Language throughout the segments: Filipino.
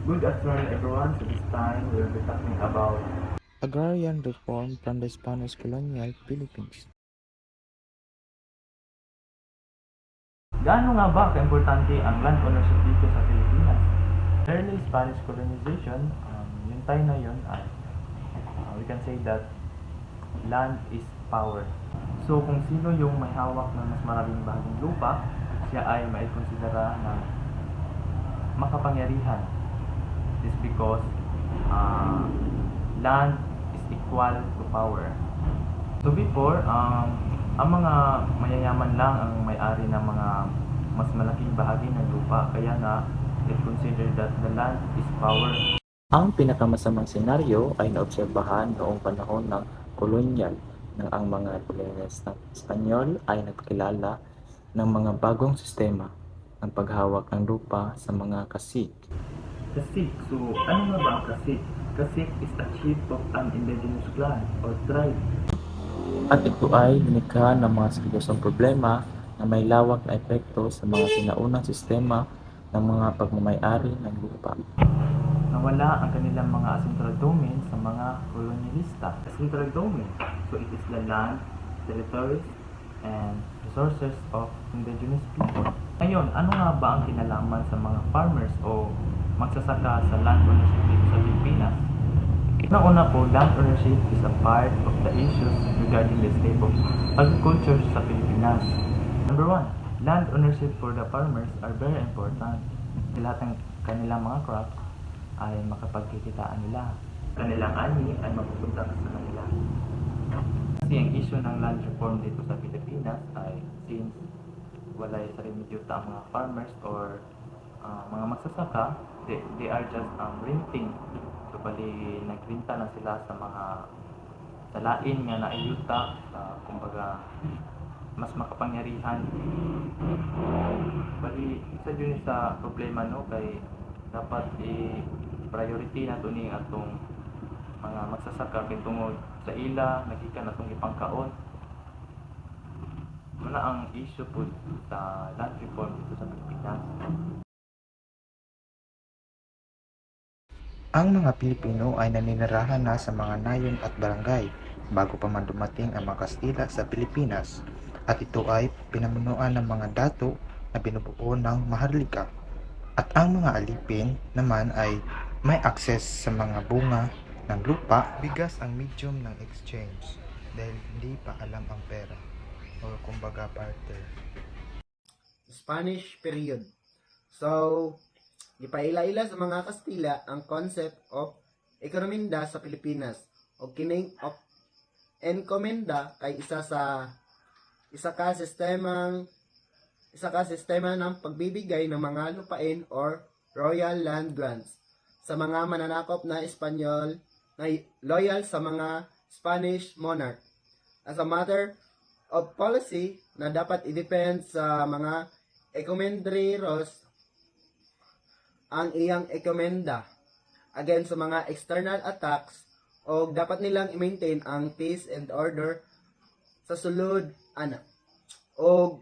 Good afternoon, everyone. So this time we'll be talking about Agrarian reform from the Spanish colonial Philippines. gaano nga ba kaimportante ang land ownership dito sa Pilipinas. Early Spanish colonization, yung time na yun ay we can say that land is power. So kung sino yung may hawak ng mas maraming bahaging lupa, siya ay maikonsidera na makapangyarihan. This because uh, land is equal to power. So before, ang mga mayayaman lang ang may-ari ng mga mas malaking bahagi ng lupa. Kaya nga, it considered that the land is power. Ang pinakamasamang senaryo ay naobserbahan noong panahon ng kolonyal nang ang mga kolonyalistang Espanyol ay nagpakilala ng mga bagong sistema ng paghawak ng lupa sa mga cacique. Kasik. So, ano nga ba ang kasik? Kasik is a chief of an indigenous clan or tribe. At ito ay linikha ng mga seryosong problema na may lawak na epekto sa mga sinaunang sistema ng mga pagmamay-ari ng lupa. Nawala ang kanilang mga central domain sa mga kolonyalista. Central domain. So, it is the land, territories, and resources of indigenous people. Ngayon, ano nga ba ang kinalaman sa mga farmers o magsasaka sa land ownership dito sa Pilipinas? Una-una po, land ownership is a part of the issues regarding the state of agriculture sa Pilipinas. Number one, land ownership for the farmers are very important. Lahat ng kanilang mga crops ay makapagkikitaan nila. Kanilang ani ay mapupunta sa kanila. Kasi ang issue ng land reform dito sa Pilipinas ay since wala sa remediota ang mga farmers or mga magsasaka, they are just renting. So bali nagrenta na sila sa mga salain nga naayuta, kumbaga mas makapangyarihan. Bali isa yun sa problema no kay dapat i-priority na ito ni atong mga magsasaka kay tungod sa ila nagikan atong ipangkaon. Muna ang issue po sa land reform dito sa Pilipinas. Ang mga Pilipino ay naninirahan na sa mga nayon at barangay bago pa man dumating ang mga Kastila sa Pilipinas at ito ay pinamunuan ng mga dato na binubuo ng Maharlika at ang mga alipin naman ay may access sa mga bunga ng lupa. Bigas ang medium ng exchange dahil hindi pa alam ang pera o kumbaga barter. Spanish period. So, gipaila-ila sa mga Kastila ang concept of ekonomenda sa Pilipinas o kining of enkomenda kay isa ka sistema ng pagbibigay ng mga lupain or royal land grants sa mga mananakop na Espanyol na loyal sa mga Spanish monarch. As a matter of policy na dapat i-depend sa mga encomenderos ang iyang ekomenda against sa mga external attacks o dapat nilang i-maintain ang peace and order sa sulod o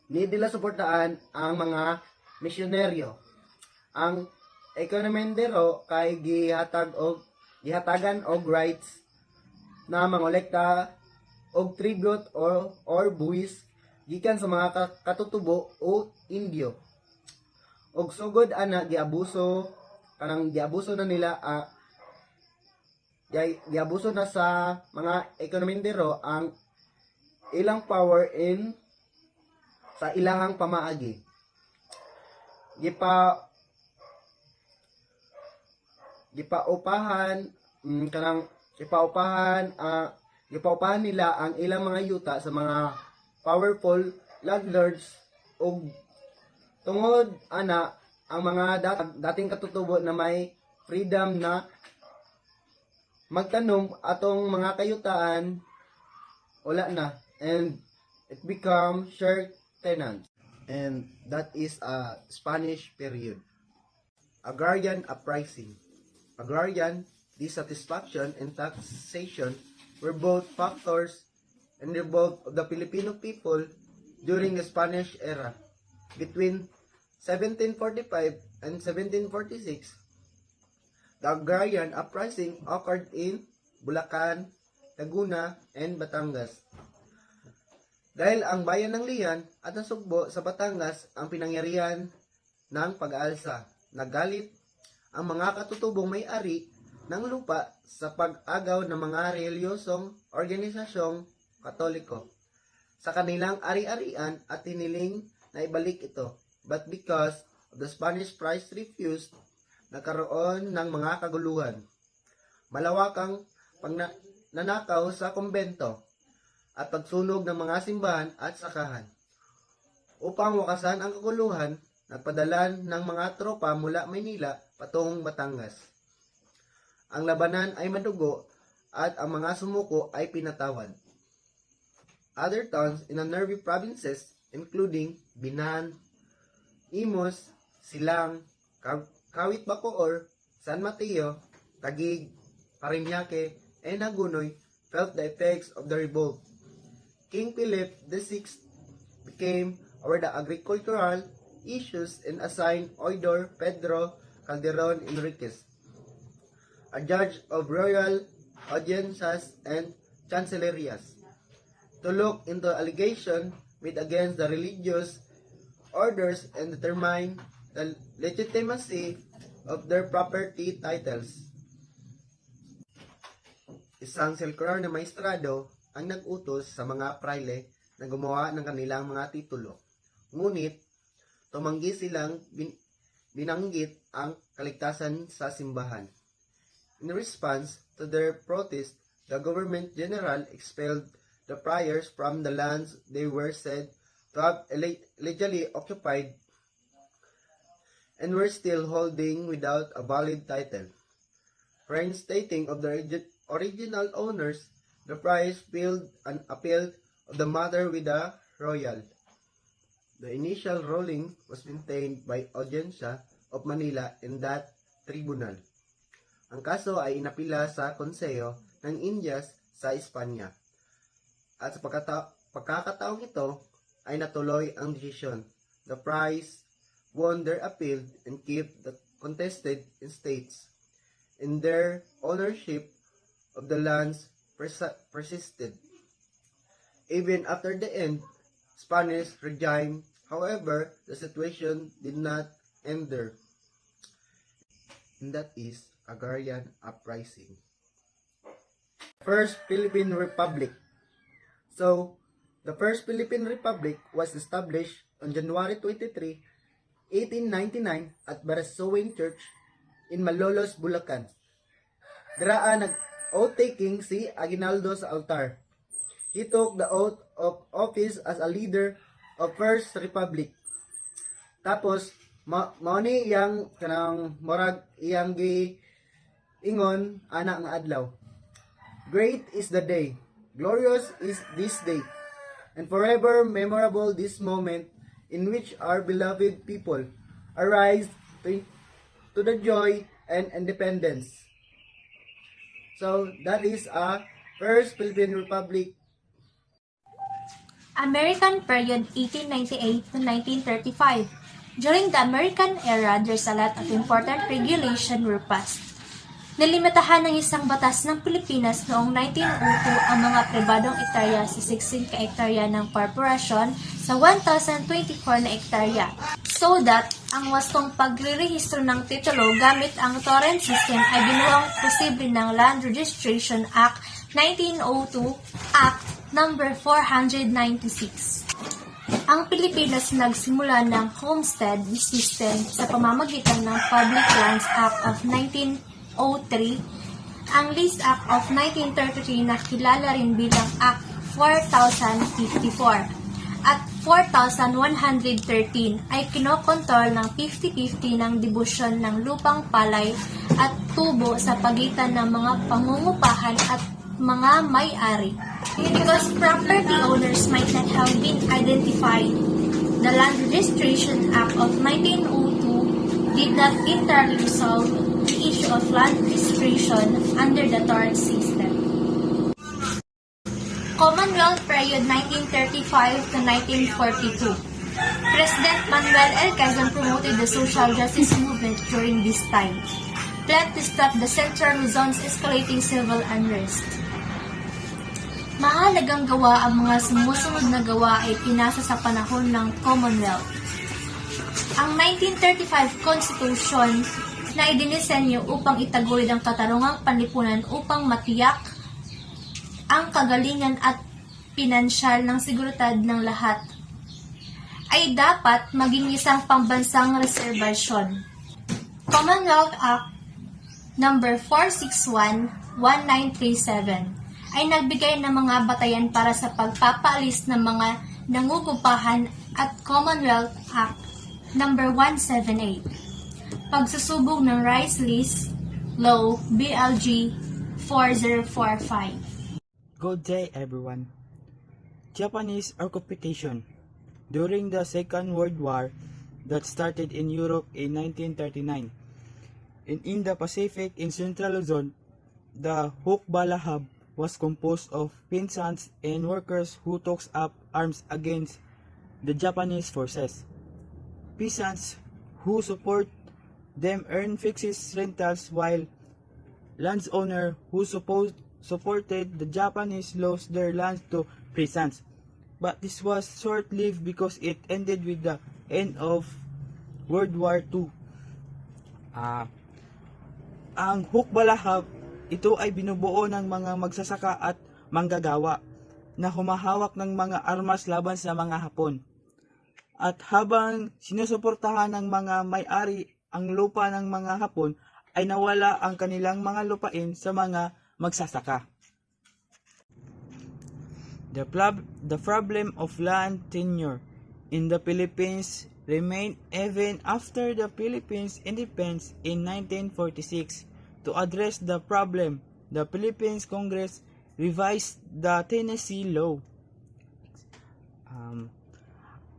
need nila suportaan ang mga misyonaryo. Ang ekomendero kay gihatagan og rights na mangolekta og tribute or buwis gikan sa mga katutubo o Indio. Og sugod giabuso na nila giabuso na sa mga ekonomendero ang ilang power in sa ilahang pamaagi. Gipaupahan nila ang ilang mga yuta sa mga powerful landlords og tungod ang mga dating katutubo na may freedom na magtanom atong mga kayutaan wala na and it become shared tenants, and that is a Spanish period. Agrarian uprising. Agrarian dissatisfaction and taxation were both factors in the revolt of the Filipino people during the Spanish era. Between 1745 and 1746, The Agrarian uprising occurred in Bulacan, Laguna, and Batangas. Dahil ang bayan ng Lian at Nasugbo sa Batangas ang pinangyarihan ng pag-aalsa. Nagalit ang mga katutubong may-ari ng lupa sa pag-agaw ng mga reliyosong organisasyong Katoliko sa kanilang ari-arian at hiniling na ibalik ito. But because of the Spanish price refused, nagkaroon ng mga kaguluhan. Malawakang pagnanakaw sa kumbento at pagsunog ng mga simbahan at sakahan. Upang wakasan ang kaguluhan, nagpadala ng mga tropa mula Maynila patungong Batangas. Ang labanan ay madugo at ang mga sumuko ay pinatawad. Other towns in the nearby provinces, including Binan, Imus, Silang, Kawit Bacoor, San Mateo, Taguig, Parañaque, and Hagonoy felt the effects of the revolt. King Philip VI became aware of the agricultural issues and assigned Oidor Pedro Calderon Enriquez, a judge of royal audiencias and chancellerías, to look into allegations made against the religious orders and determine the legitimacy of their property titles. Isang secular na maestrado ang nag-utos sa mga praile na gumawa ng kanilang mga titulo. Ngunit, tumanggi silang binanggit ang kaligtasan sa simbahan. In response to their protest, the government general expelled the friars from the lands they were said to have illegally occupied and were still holding without a valid title. Reinstating of the original owners, the friars filed an appeal of the matter with the royal. The initial ruling was maintained by Audiencia of Manila in that tribunal. Ang kaso ay inapila sa Konseyo ng Indias sa Espanya. At sa pagkakataong ito ay natuloy ang desisyon. The friars won their appeal and kept the contested estates, and their ownership of the lands persisted. Even after the end Spanish regime, however, the situation did not end there. And that is Agrarian uprising. First Philippine Republic. So, the First Philippine Republic was established on January 23, 1899 at Barasoain Church in Malolos, Bulacan. Diraan nag-oath-taking si Aguinaldo sa altar. He took the oath of office as a leader of First Republic. Tapos, mauni iyang kanang morag iyang ingon ana nga adlaw. Great is the day, glorious is this day, and forever memorable this moment in which our beloved people arise to the joy and independence. So that is a First Philippine Republic. American period 1898 to 1935. During the American era, there's a lot of important regulations were passed. Nilimitahan ng isang batas ng Pilipinas noong 1902 ang mga pribadong ektarya sa 16 ka-ektarya ng korporasyon sa 1,024 na ektarya. So that, ang wastong pagrerehistro ng titulo gamit ang torrent system ay binuang posible ng Land Registration Act 1902 Act No. 496. Ang Pilipinas nagsimula ng homestead system sa pamamagitan ng Public Lands Act of 1903, ang Lease Act of 1933 na kilala rin bilang Act 4054 at 4113 ay kinokontrol ng 50-50 ng dibusyon ng lupang palay at tubo sa pagitan ng mga pangungupahan at mga may-ari. Because property owners might not have been identified, the Land Registration Act of 1902 did not entirely resolve the issue of land registration under the torrent system. Commonwealth period 1935 to 1942. President Manuel L. Quezon promoted the social justice movement during this time. planned to stop the Central Luzon's escalating civil unrest. Mahalagang gawa ang mga sumusunod na gawa ay pinasa sa panahon ng Commonwealth. Ang 1935 Constitution na idinisenyo upang itaguyod ang katarungang panlipunan upang matiyak ang kagalingan at pinansyal ng seguridad ng lahat ay dapat maging isang pambansang reserbasyon. Commonwealth Act No. 461-1937 ay nagbigay ng mga batayan para sa pagpapaalis ng mga nangungupahan at Commonwealth Act No. 178, pagsusubog ng Rice List Law BLG 4045. Good day, everyone. Japanese occupation during the Second World War that started in Europe in 1939. In the Pacific in Central Luzon, the Hukbalahab was composed of peasants and workers who took up arms against the Japanese forces. Peasants who support them earn fixed rentals, while landowners who supported the Japanese lost their lands to peasants. But this was short-lived because it ended with the end of World War II. Ang Hukbalahab, ito ay binubuo ng mga magsasaka at manggagawa na humahawak ng mga armas laban sa mga Hapon. At habang sinusuportahan ng mga may-ari ang lupa ng mga Hapon, ay nawala ang kanilang mga lupain sa mga magsasaka. The problem of land tenure in the Philippines remained even after the Philippines independence in 1946. To address the problem, the Philippines Congress revised the Tennessee Law.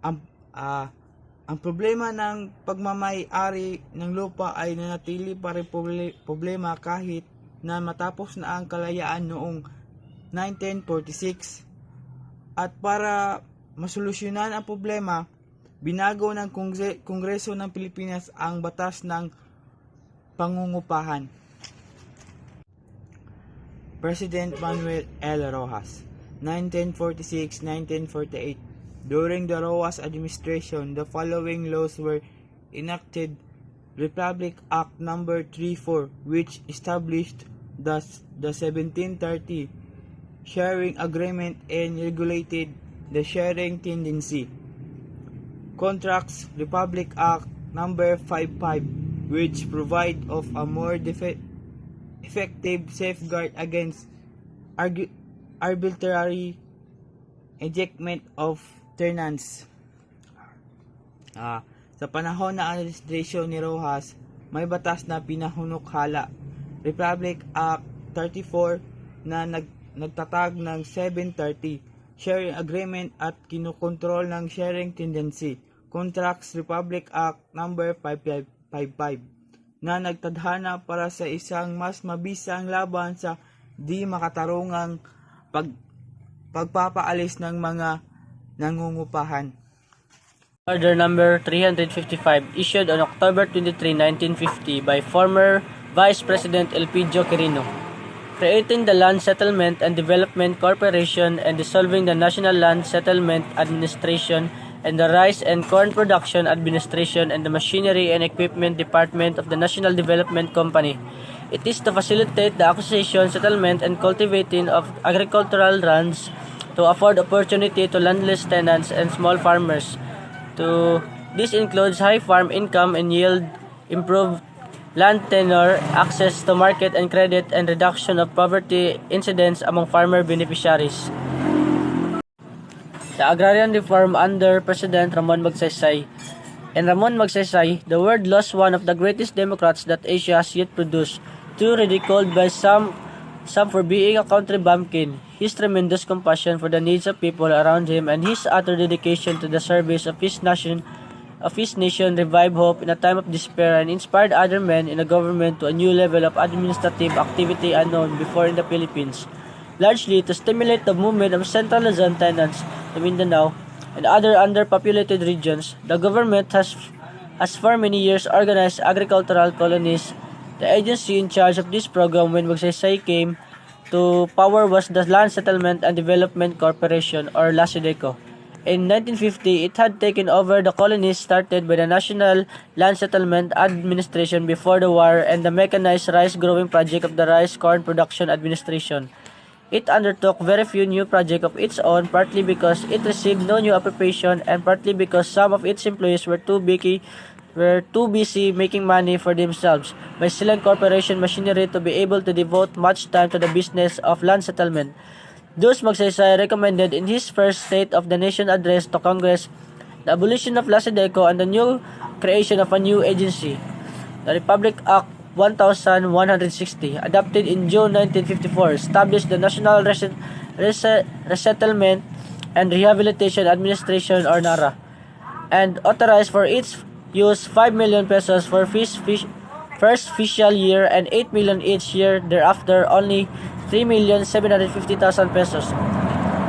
Ang problema ng pagmamay-ari ng lupa ay nanatili pa rin problema kahit na matapos na ang kalayaan noong 1946. At para masolusyonan ang problema, binago ng Kongreso ng Pilipinas ang batas ng pangungupahan. President Manuel L. Rojas, 1946-1948. During the Rojas administration, the following laws were enacted. Republic Act No. 34, which established the 1730 sharing agreement and regulated the sharing tendency. Contracts Republic Act No. 55, which provide of a more effective safeguard against arbitrary ejectment of tenants. Sa panahon na administrasyon ni Rojas, may batas na pinahunukhala. Republic Act 34 na nagtatag ng 730 sharing agreement at kinukontrol ng sharing tendency. Contracts Republic Act No. 555 na nagtadhana para sa isang mas mabisang laban sa di makatarungang pagpapaalis ng mga nangungupahan. Order number 355 issued on October 23, 1950 by former Vice President Elpidio Quirino, creating the Land Settlement and Development Corporation and dissolving the National Land Settlement Administration and the Rice and Corn Production Administration and the Machinery and Equipment Department of the National Development Company. It is to facilitate the acquisition, settlement, and cultivating of agricultural lands to afford opportunity to landless tenants and small farmers. This includes high farm income and yield, improved land tenure, access to market and credit, and reduction of poverty incidence among farmer beneficiaries. The Agrarian Reform under President Ramon Magsaysay. In Ramon Magsaysay, the world lost one of the greatest democrats that Asia has yet produced, too ridiculed by some for being a country bumpkin. His tremendous compassion for the needs of people around him and his utter dedication to the service of his nation revived hope in a time of despair and inspired other men in the government to a new level of administrative activity unknown before in the Philippines, largely to stimulate the movement of Central Luzon tenants to Mindanao and other underpopulated regions. The government has for many years organized agricultural colonies The agency in charge of this program when Magsaysay came to power was the Land Settlement and Development Corporation or LASIDECO. In 1950, it had taken over the colonies started by the National Land Settlement Administration before the war and the mechanized rice growing project of the Rice Corn Production Administration. It undertook very few new projects of its own, partly because it received no new appropriation and partly because some of its employees were too busy making money for themselves by selling corporation machinery to be able to devote much time to the business of land settlement. Thus, Magsaysay recommended in his first State of the Nation address to Congress the abolition of LASIDECO and the new creation of a new agency. The Republic Act 1160, adopted in June 1954, established the National Resettlement and Rehabilitation Administration or NARA and authorized for its use 5 million pesos for first fiscal year and 8 million each year thereafter, only 3,750,000 pesos.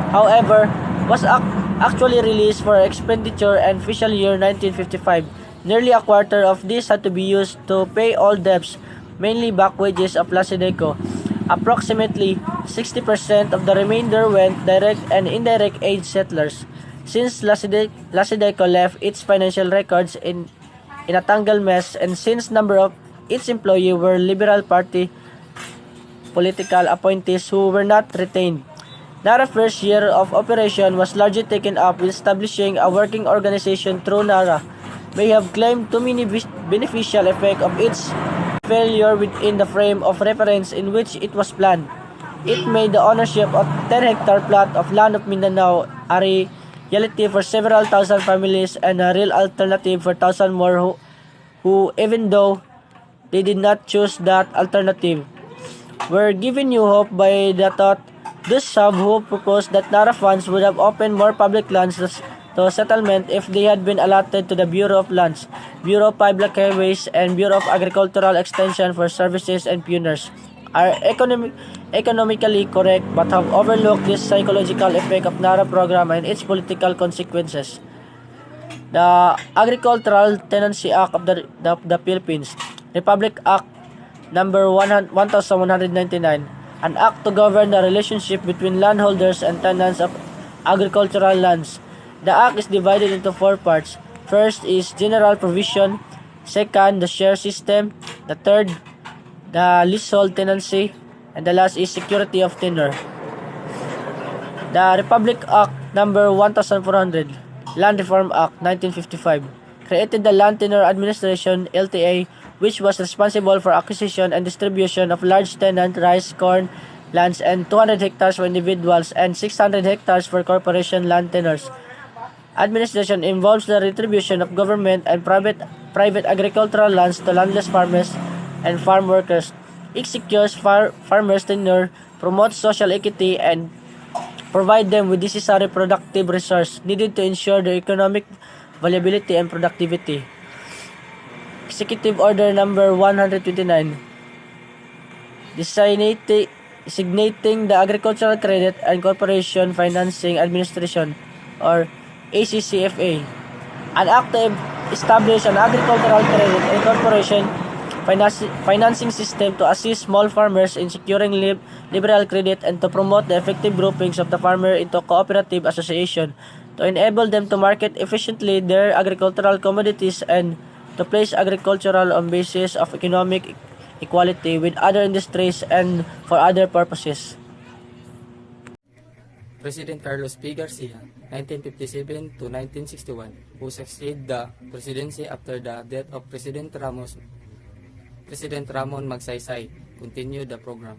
However, was actually released for expenditure and fiscal year 1955. Nearly a quarter of this had to be used to pay all debts, mainly back wages of LASIDECO. Approximately 60% of the remainder went direct and indirect aid settlers. Since LASIDECO left its financial records in a tangled mess, and since number of its employees were Liberal Party political appointees who were not retained, NARA's first year of operation was largely taken up with establishing a working organization through NARA may have claimed too many beneficial effect of its failure within the frame of reference in which it was planned. It made the ownership of 10-hectare plot of land of Mindanao a reality for several thousand families and a real alternative for thousands more who, even though they did not choose that alternative, were given new hope by the thought. Thus some who proposed that NARA funds would have opened more public lands to settlement if they had been allotted to the Bureau of Lands, Bureau of Public Highways, and Bureau of Agricultural Extension for services and pioneers, are economically correct but have overlooked this psychological effect of NARA program and its political consequences. The Agricultural Tenancy Act of the Philippines, Republic Act number 1199, an act to govern the relationship between landholders and tenants of agricultural lands. The act is divided into 4 parts. First is general provision, second, the share system, the third, the leasehold tenancy, and the last is security of tenure. The Republic Act number 1400, Land Reform Act 1955, created the Land Tenure Administration (LTA), which was responsible for acquisition and distribution of large tenant rice corn lands and 200 hectares for individuals and 600 hectares for corporation land tenures. Administration involves the retribution of government and private agricultural lands to landless farmers and farm workers. It secures farmers' tenure, promotes social equity, and provide them with necessary productive resource needed to ensure their economic viability and productivity. Executive Order number 129, designating the Agricultural Credit and Corporation Financing Administration or ACCFA, an act to establish an agricultural credit and corporation financing system to assist small farmers in securing liberal credit and to promote the effective groupings of the farmer into cooperative association to enable them to market efficiently their agricultural commodities and to place agricultural on basis of economic equality with other industries and for other purposes. President Carlos P. Garcia, 1957 to 1961, who succeeded the presidency after the death of President Ramon Magsaysay, continued the program.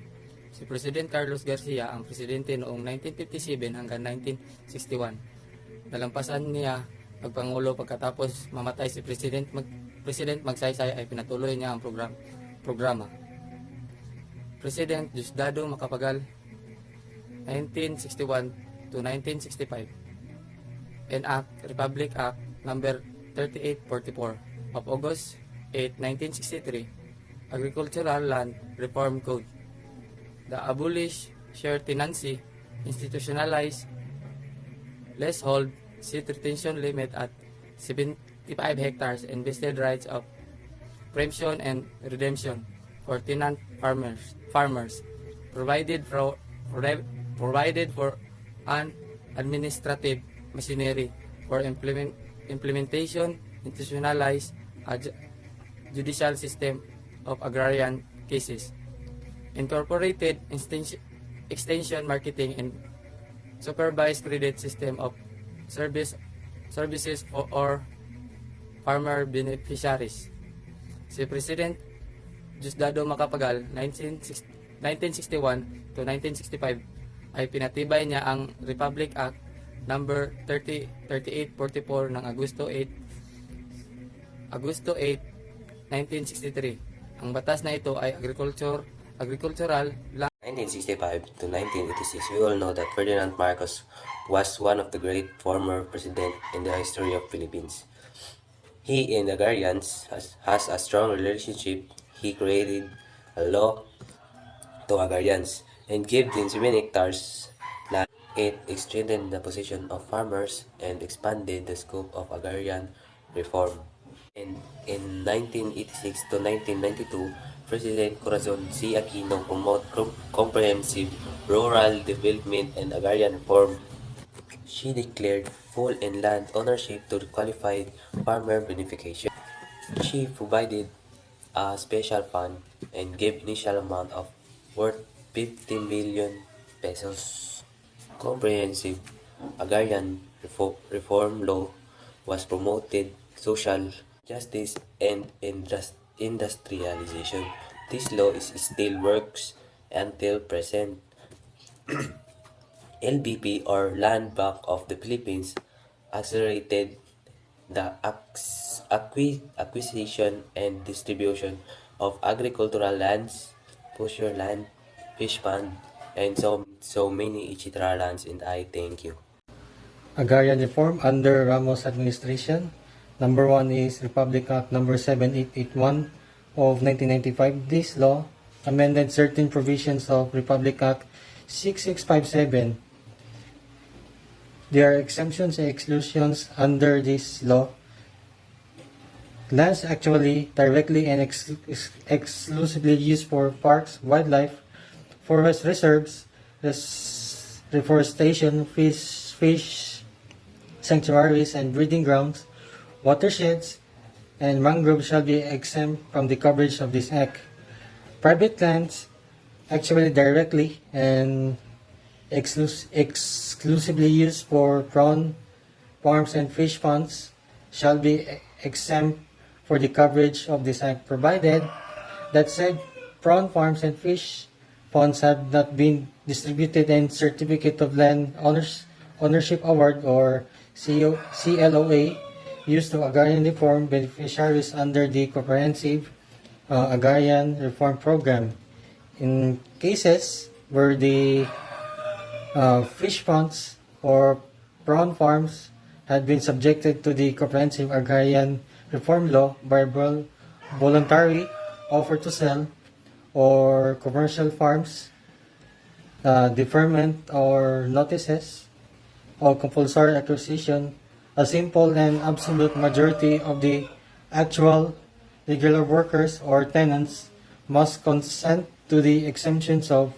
Si President Carlos Garcia ang presidente noong 1957 hanggang 1961. Nalampasan niya magpangulo pagkatapos mamatay si President Magsaysay ay pinatuloy niya ang programa. President Diosdado Macapagal, 1961 to 1965. Enact Republic Act number 3844 of August 8, 1963, Agricultural Land Reform Code. The abolish share tenancy, institutionalize leasehold, set retention limit at 75 hectares and vested rights of preemption and redemption. for tenant farmers provided for an administrative machinery for implementation, institutionalized a judicial system of agrarian cases, incorporated extension marketing and supervised credit system of services or farmer beneficiaries. Si President Diosdado Macapagal 1961 to 1965 ay pinatibay niya ang Republic Act number 3844 ng Agosto 8, 1963. Ang batas na ito ay agricultural 1965 to 1986, we all know that Ferdinand Marcos was one of the great former president in the history of Philippines. He and Agrarians has a strong relationship. He created a law to Agrarians and gave them 7 hectares land. It strengthened the position of farmers and expanded the scope of agrarian reform. And in 1986 to 1992, President Corazon C. Aquino promoted comprehensive rural development and agrarian reform. She declared full and land ownership to qualified farmer beneficiaries. She provided a special fund and gave initial amount of worth 50 million pesos. Comprehensive agrarian reform law was promoted social justice and industrialization. This law still works until present. LBP or Land Bank of the Philippines accelerated the acquisition and distribution of agricultural lands, pasture land, fish pond, and so many etc. lands, and I thank you. Agrarian reform under Ramos administration. Number 1 is Republic Act number 7881 of 1995. This law amended certain provisions of Republic Act 6657. There are exemptions and exclusions under this law. Lands actually directly and exclusively used for parks, wildlife, forest reserves, reforestation, fish sanctuaries and breeding grounds, watersheds, and mangroves shall be exempt from the coverage of this act. Private lands actually directly and exclusively used for prawn farms and fish ponds shall be exempt for the coverage of this act, provided that said prawn farms and fish ponds have not been distributed and certificate of land ownership award or CLOA used to agrarian reform beneficiaries under the comprehensive agrarian reform program. In cases where the fish ponds or prawn farms had been subjected to the comprehensive agrarian reform law by voluntary offer to sell or commercial farms, deferment or notices or compulsory acquisition, a simple and absolute majority of the actual regular workers or tenants must consent to the exemptions of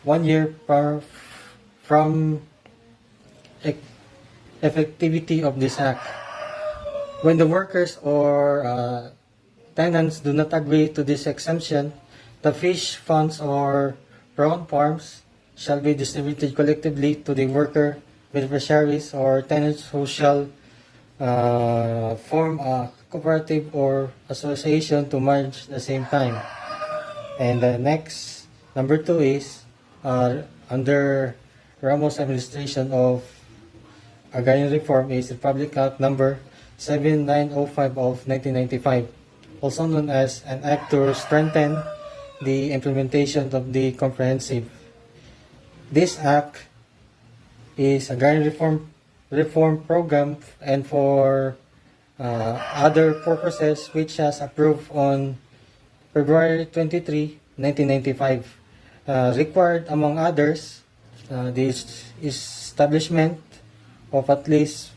1 year from effectivity of this act. When the workers or tenants do not agree to this exemption, the fish funds or prawn farms shall be distributed collectively to the worker beneficiaries or tenants who shall form a cooperative or association to merge at the same time. And the next, number 2 is under Ramos administration of agrarian reform is Republic Act number 7905 of 1995, also known as an act to strengthen the implementation of the comprehensive. This act is agrarian reform program and for other purposes which has approved on February 23, 1995, required among others the establishment of at least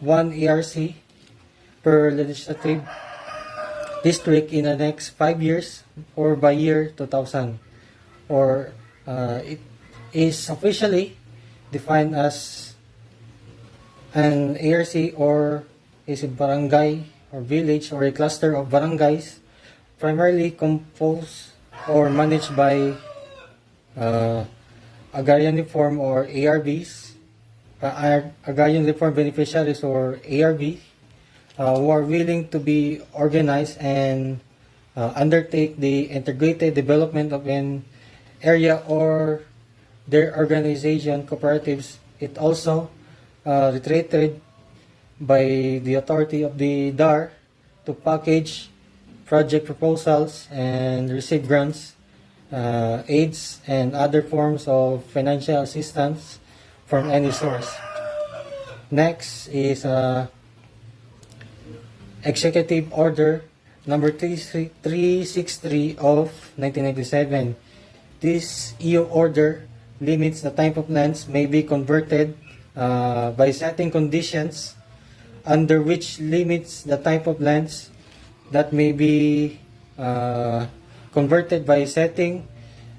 one ERC per legislative district in the next 5 years or by year 2000, or it is officially defined as an ARC, or is a barangay or village or a cluster of barangays primarily composed or managed by uh, Agrarian Reform or ARBs, Agrarian Reform Beneficiaries or ARB, who are willing to be organized and undertake the integrated development of an area or their organization cooperatives. It also reiterated by the authority of the DAR to package project proposals and receive grants, aids, and other forms of financial assistance from any source. Next is Executive Order number 363 of 1997. This EU order limits the type of lands may be converted by setting conditions under which limits the type of lands that may be converted by setting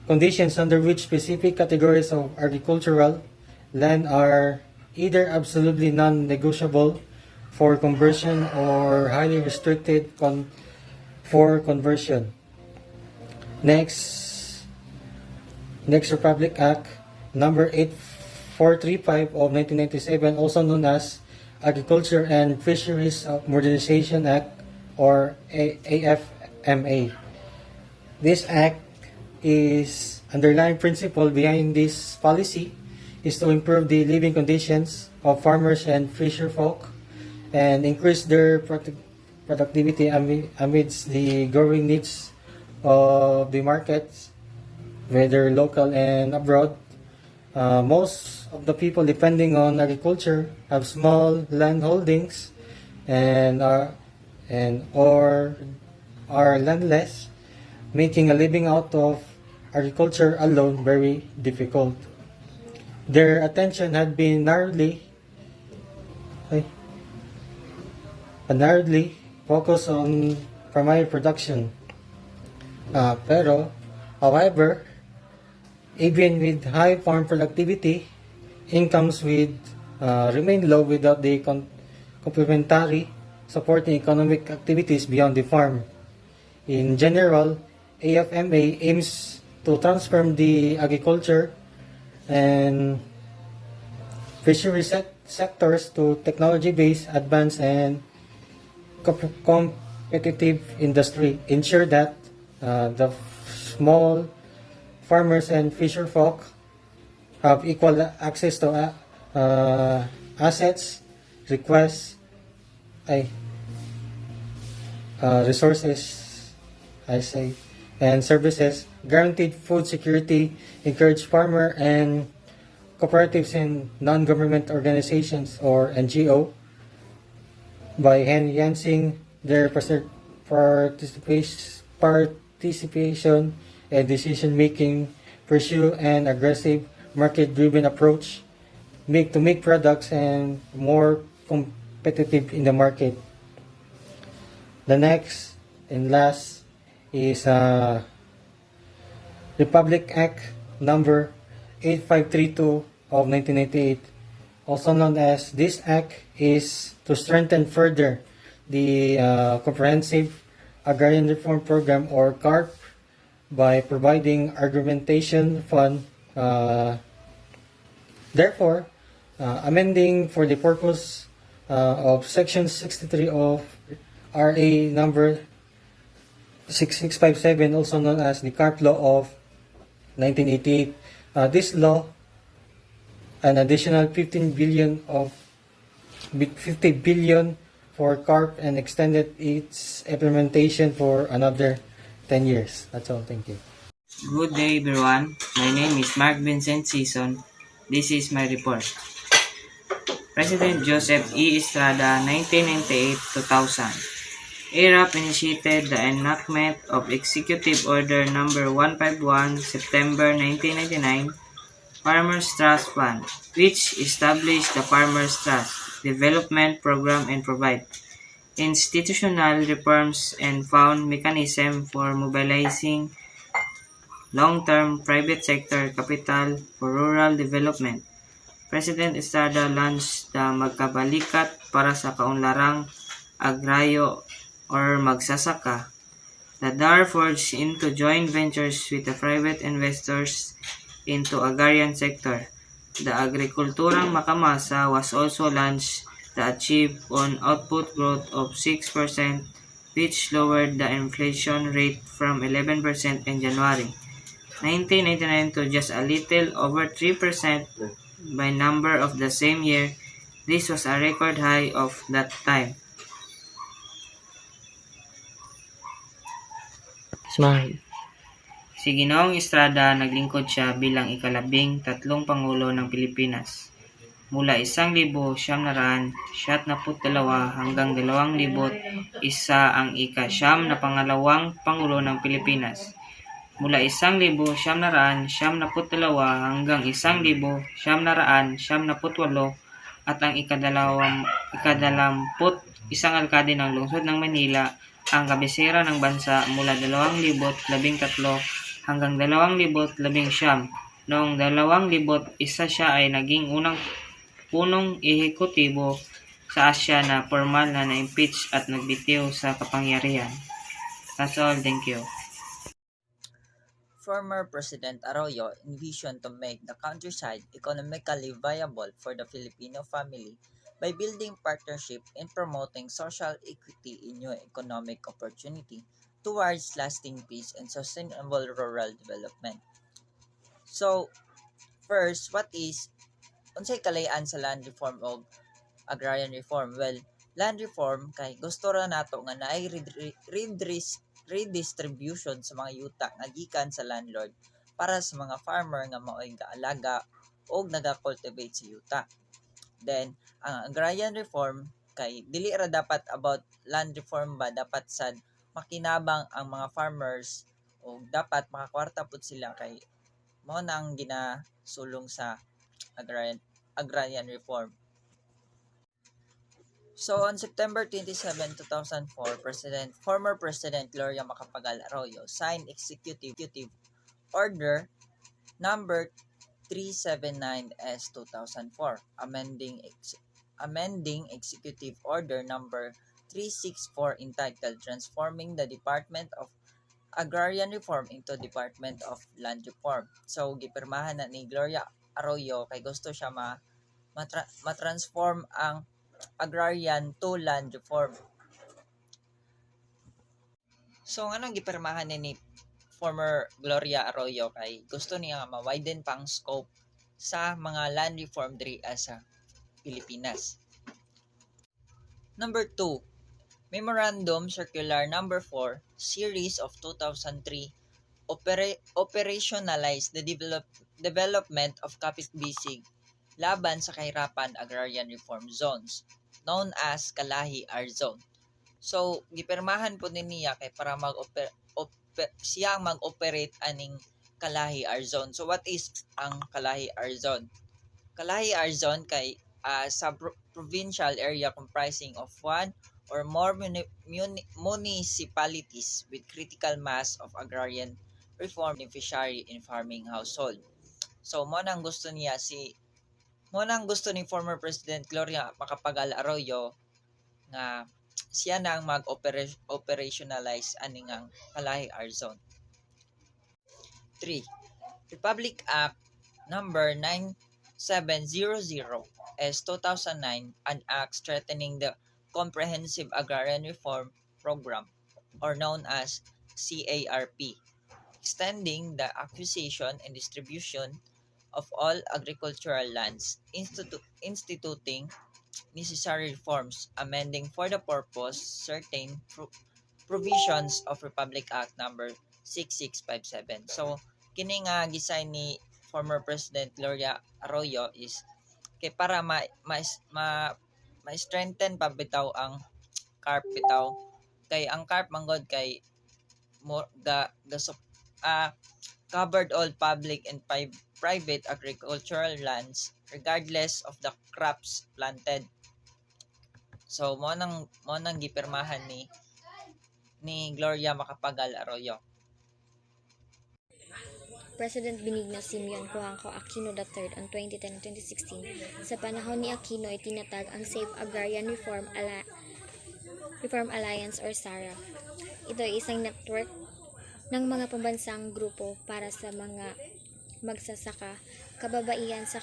conditions under which specific categories of agricultural land are either absolutely non-negotiable for conversion or highly restricted for conversion. Next Republic Act number 8435 of 1997, also known as Agriculture and Fisheries Modernization Act or AFMA. This act is underlying principle behind this policy is to improve the living conditions of farmers and fisher folk and increase their productivity amidst the growing needs of the markets, whether local and abroad. Most of the people depending on agriculture have small land holdings and or are landless, making a living out of agriculture alone very difficult. Their attention had been narrowly focused on primary production. However, even with high farm productivity, incomes remain low without the complementary supporting economic activities beyond the farm. In general, AFMA aims to transform the agriculture and fishery sectors to technology-based, advanced, and competitive industry. Ensure that the small farmers and fisher folk have equal access to assets, resources, and services, guaranteed food security, encourage farmer and cooperatives and non-government organizations or NGO by enhancing their participation and decision-making, pursue an aggressive market-driven approach, make products and more competitive in the market. The next and last is Republic Act number 8532 of 1998, also known as this act is to strengthen further the Comprehensive Agrarian Reform Program or CARP by providing argumentation fund, therefore amending for the purpose of section 63 of RA number 6657, also known as the CARP law of 1988. This law, an additional 50 billion for CARP and extended its implementation for another 10 years. That's all. Thank you. Good day, everyone. My name is Mark Vincent Season. This is my report. President Joseph E. Estrada, 1998-2000. ARAP initiated the enactment of Executive Order Number 151, September 1999, Farmers Trust Fund, which established the Farmers Trust Development Program and provide institutional reforms and found mechanism for mobilizing long-term private sector capital for rural development. President Estrada launched the Magkabalikat para sa kaunlarang agraryo or magsasaka. The DAR forged into joint ventures with the private investors into agrarian sector. The Agrikulturang Makamasa was also launched that achieved an output growth of 6%, which lowered the inflation rate from 11% in January 1999 to just a little over 3% by number of the same year. This was a record high of that time. Smile. Si Ginoong Estrada naglingkod siya bilang ikalabing tatlong Pangulo ng Pilipinas mula 1992 hanggang 2001 ang ika-siyam na pangalawang Pangulo ng Pilipinas. Mula 1992 hanggang 1998 at ang ikadalamput isang alkalde ng lungsod ng Manila ang kabisera ng bansa mula 2013 hanggang 2019. Noong 2001 siya ay naging unang punong ehekutibo sa Asya na formal na na-impeach at nagbitiw sa kapangyarihan. That's all. Thank you. Former President Arroyo envisioned to make the countryside economically viable for the Filipino family by building partnership and promoting social equity in new economic opportunity towards lasting peace and sustainable rural development. So, first, unsay kalayan sa land reform o agrarian reform? Well, land reform kay gusto ra nato nga naay redistribution sa mga yuta nga gikan sa landlord para sa mga farmer nga mao'y gaalaga o naga-cultivate sa yuta. Then, ang agrarian reform kay dili ra dapat about land reform ba, dapat sad makinabang ang mga farmers o dapat makakwarta pud sila kay mao na ang ginasulong sa agrarian reform. So on September 27, 2004, former President Gloria Macapagal Arroyo signed Executive Order number 379S 2004, amending Executive Order number 364 entitled Transforming the Department of Agrarian Reform into Department of Land Reform. So gipirmahan na ni Gloria Arroyo kay gusto siya matransform ang agrarian to land reform. So anong gipirmahan ni former Gloria Arroyo kay gusto niya ma-widen pang scope sa mga land reform diri sa Pilipinas. Number 2, Memorandum Circular number 4, Series of 2003, operationalize the development of kapit-bisig laban sa kahirapan agrarian reform zones known as Kalahi R Zone. So gipirmahan po niya kay para siya mag-operate aning Kalahi R Zone. So what is ang Kalahi R Zone? Kalahi R Zone kay sub-provincial area comprising of one or more municipalities with critical mass of agrarian reform beneficiary in farming household. So mo nang gusto ni former President Gloria Macapagal Arroyo nga siya nang mag-operationalize aning ang Kalahi R Zone. 3. Republic Act number 9700 S 2009, an act strengthening the Comprehensive Agrarian Reform Program or known as CARP, extending the acquisition and distribution of all agricultural lands, instituting necessary reforms, amending for the purpose certain provisions of Republic Act number 6657. So kini nga gisign ni former President Gloria Arroyo is kay para ma-strengthen pa bitaw ang CARP bitaw, kay ang CARP manggod kay covered all public and private agricultural lands regardless of the crops planted. So mo nang gipirmahan ni Gloria Macapagal Arroyo. President Benigno Simeon Cojuangco Aquino III on 2010 and 2016. Sa panahon ni Aquino ay tinatag ang Safe Agrarian Reform Alliance or SARA. Ito ay isang network ng mga pambansang grupo para sa mga magsasaka, kababaihan sa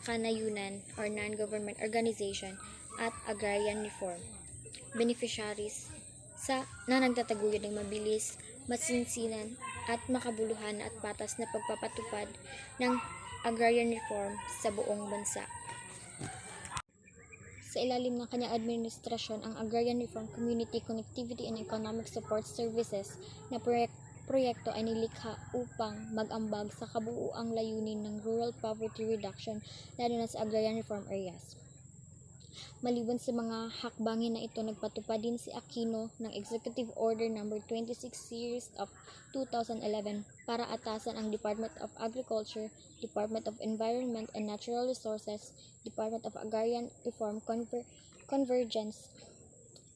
kanayunan or non-government organization at agrarian reform beneficiaries na nagtataguyod ng mabilis, masinsinan at makabuluhan at patas na pagpapatupad ng agrarian reform sa buong bansa. Sa ilalim ng kanyang administrasyon, ang Agrarian Reform Community Connectivity and Economic Support Services na proyekto ay nilikha upang mag-ambag sa kabuuang layunin ng rural poverty reduction lalo na sa agrarian reform areas. Maliban sa mga hakbangin na ito, nagpatupad din si Aquino ng Executive Order No. 26 Series of 2011 para atasan ang Department of Agriculture, Department of Environment and Natural Resources, Department of Agrarian Reform Convergence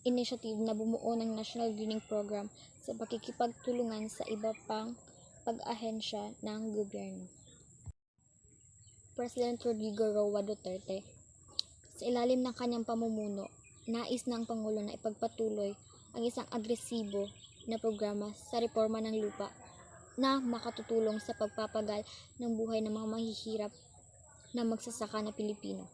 Initiative na bumuo ng National Greening Program sa pakikipagtulungan sa iba pang pag-ahensya ng gobyerno. President Rodrigo Roa Duterte. Sa ilalim ng kanyang pamumuno, nais ng Pangulo na ipagpatuloy ang isang agresibo na programa sa reforma ng lupa na makatutulong sa pagpapagal ng buhay ng mga mahihirap na magsasaka na Pilipino.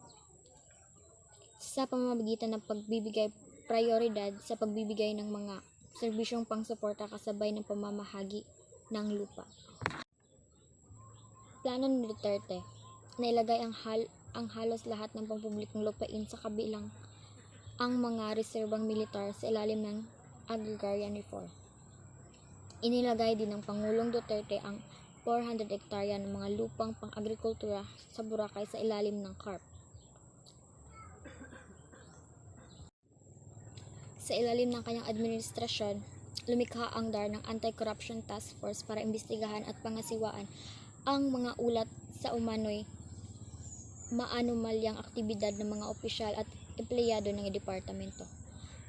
Sa pamamagitan ng pagbibigay prioridad sa pagbibigay ng mga serbisyong pangsuporta kasabay ng pamamahagi ng lupa. Plano ni Duterte na ilagay ang halos lahat ng pampublikong lupain sa kabilang ang mga reserbang militar sa ilalim ng Agrarian Reform. Inilagay din ng Pangulong Duterte ang 400 hektarya ng mga lupang pang-agrikultura sa Boracay sa ilalim ng CARP. Sa ilalim ng kanyang administrasyon, lumikha ang DAR ng Anti-Corruption Task Force para imbestigahan at pangasiwaan ang mga ulat sa umano'y maanumalyang aktibidad ng mga opisyal at empleyado ng departamento.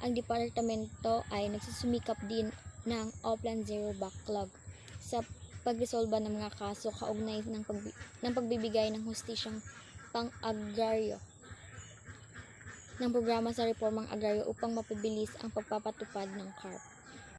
Ang departamento ay nagsusumikap din ng Oplan Zero Backlog sa pagresolba ng mga kaso kaugnay ng pagbibigay ng hustisyang pang-agraryo ng programa sa reformang agraryo upang mapabilis ang pagpapatupad ng CARP.